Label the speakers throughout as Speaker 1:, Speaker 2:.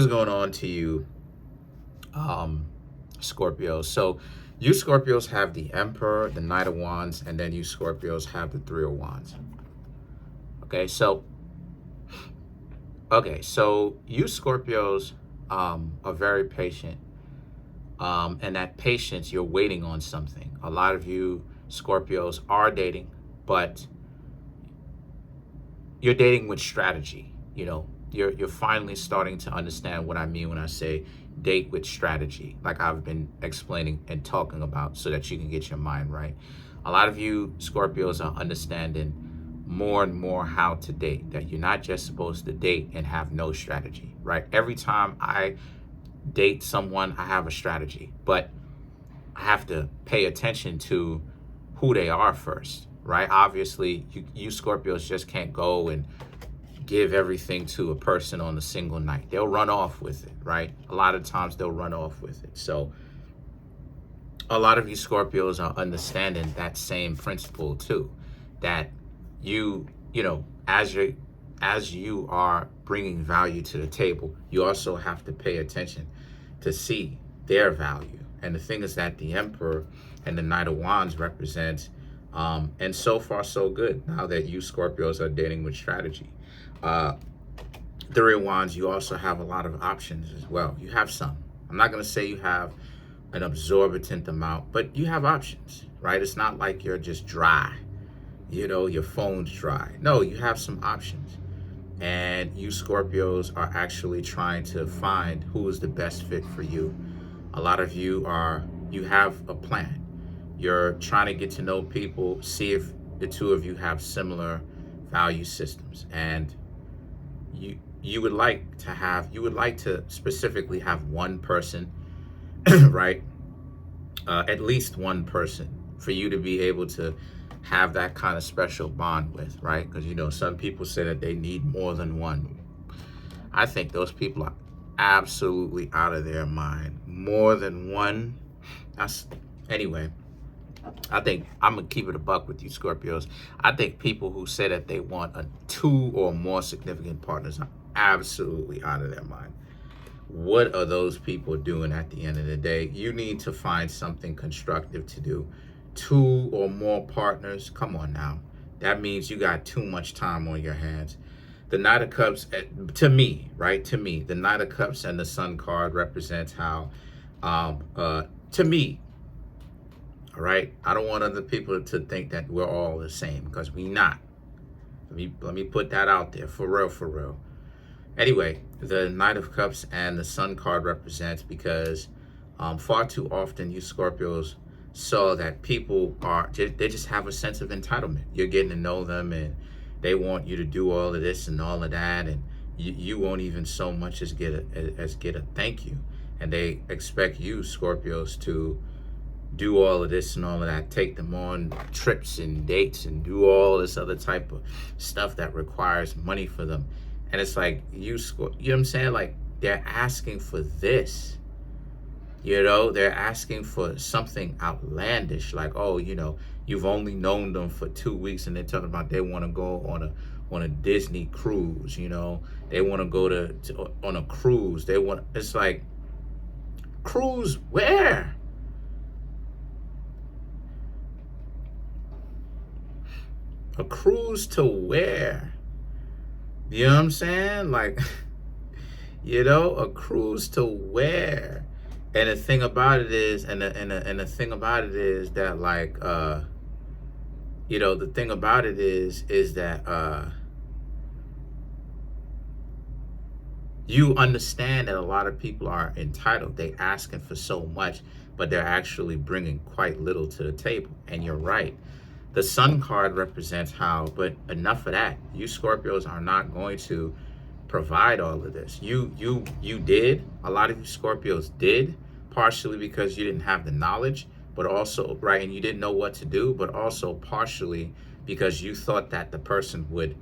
Speaker 1: What's going on to you, Scorpios? So you Scorpios have the Emperor, the Knight of Wands, and then you Scorpios have the Three of Wands. Okay, so you Scorpios are very patient. And that patience, you're waiting on something. A lot of you Scorpios are dating, but you're dating with strategy. You're finally starting to understand what I mean when I say date with strategy, like I've been explaining and talking about, so that you can get your mind right. A lot of you Scorpios are understanding more and more how to date, that you're not just supposed to date and have no strategy, right? Every time I date someone, I have a strategy, but I have to pay attention to who they are first, right? Obviously, you Scorpios just can't go and give everything to a person on a single night. They'll run off with it, right? A lot of times they'll run off with it. So a lot of you Scorpios are understanding that same principle too, that as you are bringing value to the table, you also have to pay attention to see their value. And the thing is that the Emperor and the Knight of Wands represent, and so far so good now that you Scorpios are dating with strategy. Three of Wands, you also have a lot of options as well. You have some. I'm not going to say you have an exorbitant amount, but you have options, right? It's not like you're just dry. Your phone's dry. No, you have some options. And you Scorpios are actually trying to find who is the best fit for you. A lot of you have a plan. You're trying to get to know people, see if the two of you have similar value systems. And you would like to specifically have one person, right? At least one person for you to be able to have that kind of special bond with, right? Because some people say that they need more than one. I think those people are absolutely out of their mind. More than one. Anyway, I think I'm gonna keep it a buck with you Scorpios. I think people who say that they want two or more significant partners are absolutely out of their mind. What are those people doing at the end of the day? You need to find something constructive to do. Two or more partners, come on now. That means you got too much time on your hands. The Knight of Cups, to me, the Knight of Cups and the Sun card represents how, to me, all right, I don't want other people to think that we're all the same, because we not. Let me put that out there, for real. Anyway, the Knight of Cups and the Sun card represents, because far too often you Scorpios saw that people they just have a sense of entitlement. You're getting to know them and they want you to do all of this and all of that, and you won't even so much as get a thank you. And they expect you Scorpios to do all of this and all of that, take them on trips and dates and do all this other type of stuff that requires money for them. And it's like, you know what I'm saying? Like, they're asking for this. They're asking for something outlandish, like, oh, you've only known them for 2 weeks and they're talking about they want to go on a Disney cruise. They want to go on a cruise. It's like, cruise where? A cruise to where? You know what I'm saying? Like, a cruise to where? And the thing about it is, the thing about it is that, like, the thing about it is that you understand that a lot of people are entitled. They asking for so much, but they're actually bringing quite little to the table. And you're right. The Sun card represents how, but enough of that. You Scorpios are not going to provide all of this. You did. A lot of you Scorpios did, partially because you didn't have the knowledge, but also, right, and you didn't know what to do, but also partially because you thought that the person would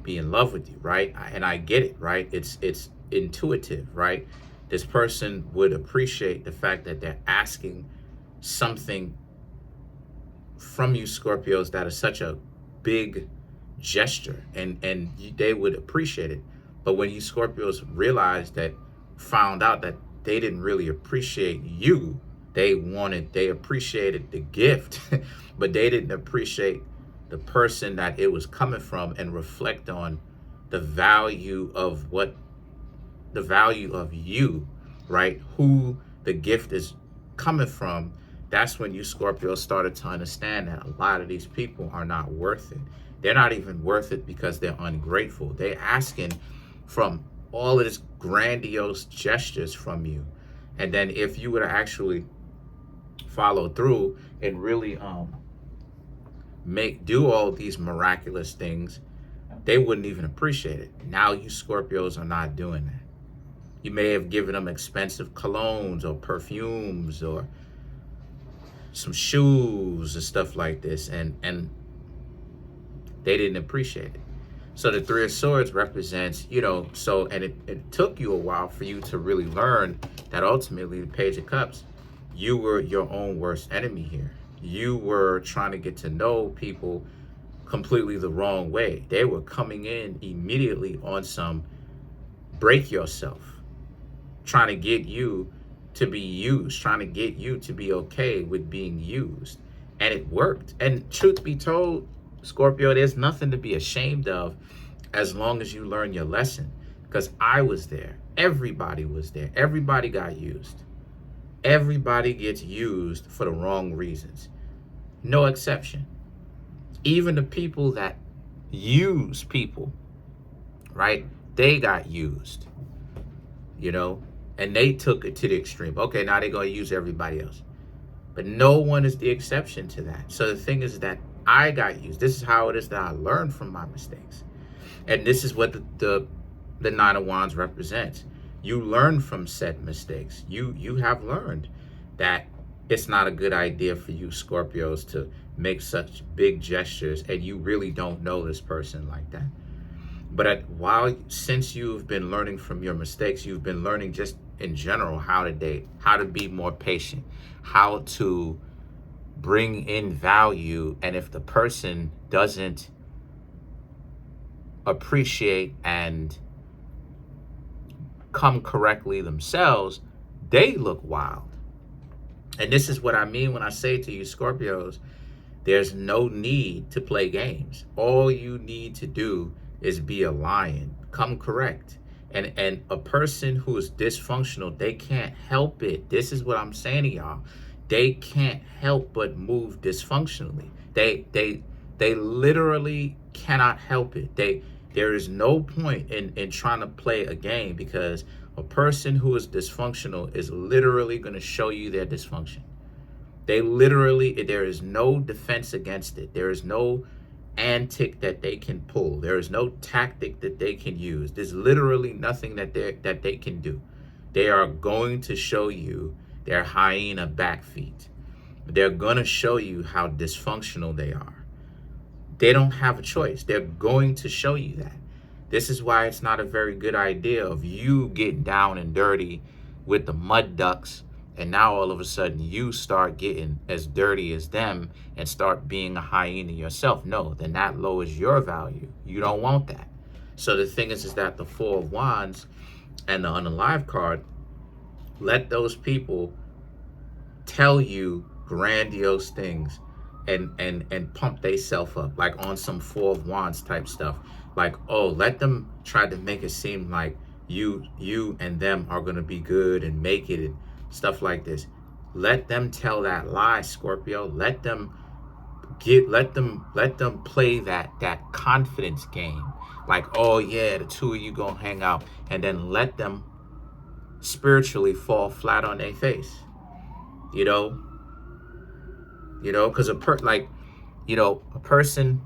Speaker 1: be in love with you, right? And I get it, right? It's intuitive, right? This person would appreciate the fact that they're asking something from you Scorpios that is such a big gesture, and they would appreciate it. But when you Scorpios realize that found out that they didn't really appreciate you. They appreciated the gift, but they didn't appreciate the person that it was coming from and reflect on the value of the value of you, right? Who the gift is coming from. That's when you Scorpios started to understand that a lot of these people are not worth it. They're not even worth it because they're ungrateful. They're asking from all of this grandiose gestures from you. And then if you were to actually follow through and really do all these miraculous things, they wouldn't even appreciate it. Now you Scorpios are not doing that. You may have given them expensive colognes or perfumes or some shoes and stuff like this, and they didn't appreciate it. So the Three of Swords represents, and it took you a while for you to really learn that ultimately the Page of Cups, you were your own worst enemy here. You were trying to get to know people completely the wrong way. They were coming in immediately on some break yourself, trying to get you to be used, trying to get you to be okay with being used. And it worked. And truth be told, Scorpio, there's nothing to be ashamed of as long as you learn your lesson. Because I was there. Everybody was there. Everybody got used. Everybody gets used for the wrong reasons. No exception. Even the people that use people, right? They got used, and they took it to the extreme. Okay, now they're going to use everybody else. But no one is the exception to that. So the thing is that I got used. This is how it is that I learned from my mistakes. And this is what the Nine of Wands represents. You learn from said mistakes. You have learned that it's not a good idea for you Scorpios to make such big gestures, and you really don't know this person like that. But since you've been learning from your mistakes, you've been learning just in general how to date, how to be more patient, how to bring in value. And if the person doesn't appreciate and come correctly themselves, they look wild. And this is what I mean when I say to you Scorpios, there's no need to play games. All you need to do is be a lion, come correct. And a person who is dysfunctional, they can't help it. This is what I'm saying to y'all. They can't help but move dysfunctionally. They literally cannot help it. There is no point in trying to play a game, because a person who is dysfunctional is literally going to show you their dysfunction. There is no defense against it. There is no antic that they can pull. There is no tactic that they can use. There's literally nothing that they can do. They are going to show you their hyena back feet. They're going to show you how dysfunctional they are. They don't have a choice. They're going to show you that. This is why it's not a very good idea of you getting down and dirty with the mud ducks, and now all of a sudden you start getting as dirty as them and start being a hyena yourself. No, then that lowers your value. You don't want that. So the thing is that the Four of Wands and the Unalive card, let those people tell you grandiose things and pump themselves up, like on some Four of Wands type stuff. Like, oh, let them try to make it seem like you and them are going to be good and make it and stuff like this. Let them tell that lie, Scorpio. Let them play that confidence game. Like, oh yeah, the two of you gonna hang out, and then let them spiritually fall flat on their face. Because a person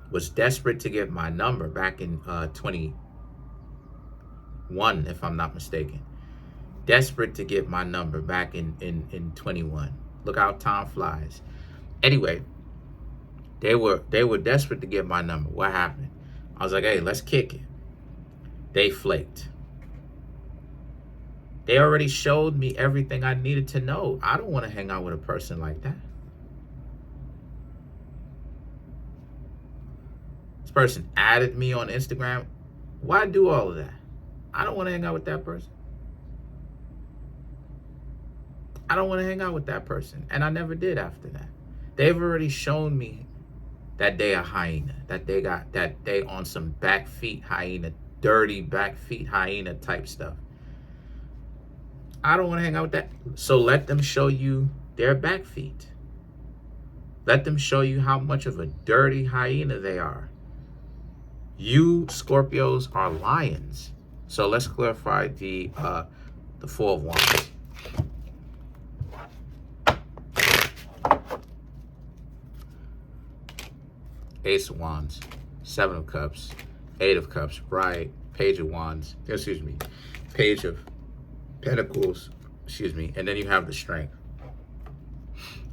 Speaker 1: was desperate to get my number back in 21, if I'm not mistaken. Desperate to get my number back in 21. Look how time flies. Anyway, they were desperate to get my number. What happened? I was like, hey, let's kick it. They flaked. They already showed me everything I needed to know. I don't want to hang out with a person like that. This person added me on Instagram. Why do all of that? I don't want to hang out with that person. I don't want to hang out with that person. And I never did after that. They've already shown me that they a hyena, that they on some back feet hyena, dirty back feet hyena type stuff. I don't want to hang out with that. So let them show you their back feet. Let them show you how much of a dirty hyena they are. You Scorpios are lions. So let's clarify the Four of Wands. Ace of Wands, Seven of Cups, Eight of Cups, right? Page of Wands, excuse me, Page of Pentacles, excuse me, and then you have the Strength.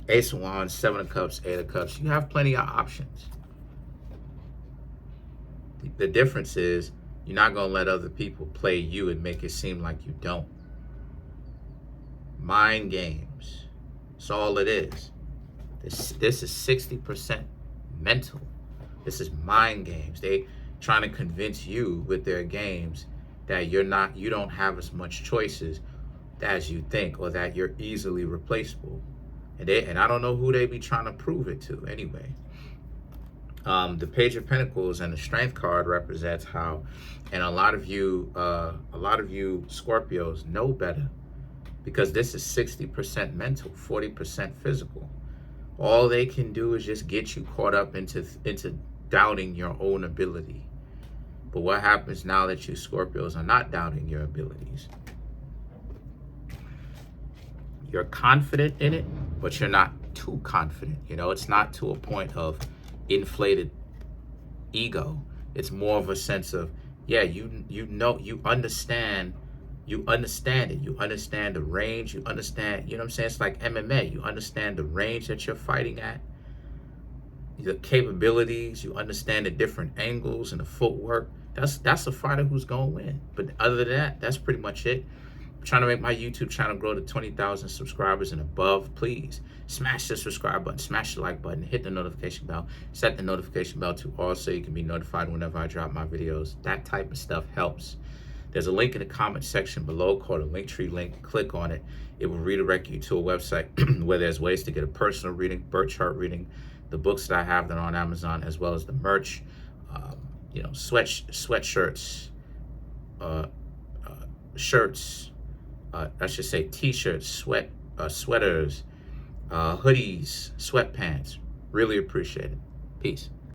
Speaker 1: Ace of Wands, Seven of Cups, Eight of Cups. You have plenty of options. The difference is you're not going to let other people play you and make it seem like you don't. Mind games. That's all it is. This is 60% mental. This is mind games. They trying to convince you with their games that you don't have as much choices as you think, or that you're easily replaceable. And I don't know who they be trying to prove it to anyway. The Page of Pentacles and the Strength card represents how, and a lot of you Scorpios know better, because this is 60% mental, 40% physical. All they can do is just get you caught up into doubting your own ability. But what happens now that you Scorpios are not doubting your abilities? You're confident in it, but you're not too confident. You know, it's not to a point of inflated ego. It's more of a sense of, yeah, you understand it. You understand the range. You understand, you know what I'm saying? It's like MMA. You understand the range that you're fighting at, the capabilities. You understand the different angles and the footwork. That's a fighter who's gonna win. But other than that, that's pretty much it. I'm trying to make my YouTube channel grow to 20,000 subscribers and above. Please smash the subscribe button, smash the like button, hit the notification bell, set the notification bell to all so you can be notified whenever I drop my videos. That type of stuff helps. There's a link in the comment section below called a Linktree link. Click on it. It will redirect you to a website where there's ways to get a personal reading, birth chart reading, the books that I have that are on Amazon, as well as the merch, sweatshirts, shirts, I should say t-shirts, sweaters, hoodies, sweatpants. Really appreciate it. Peace.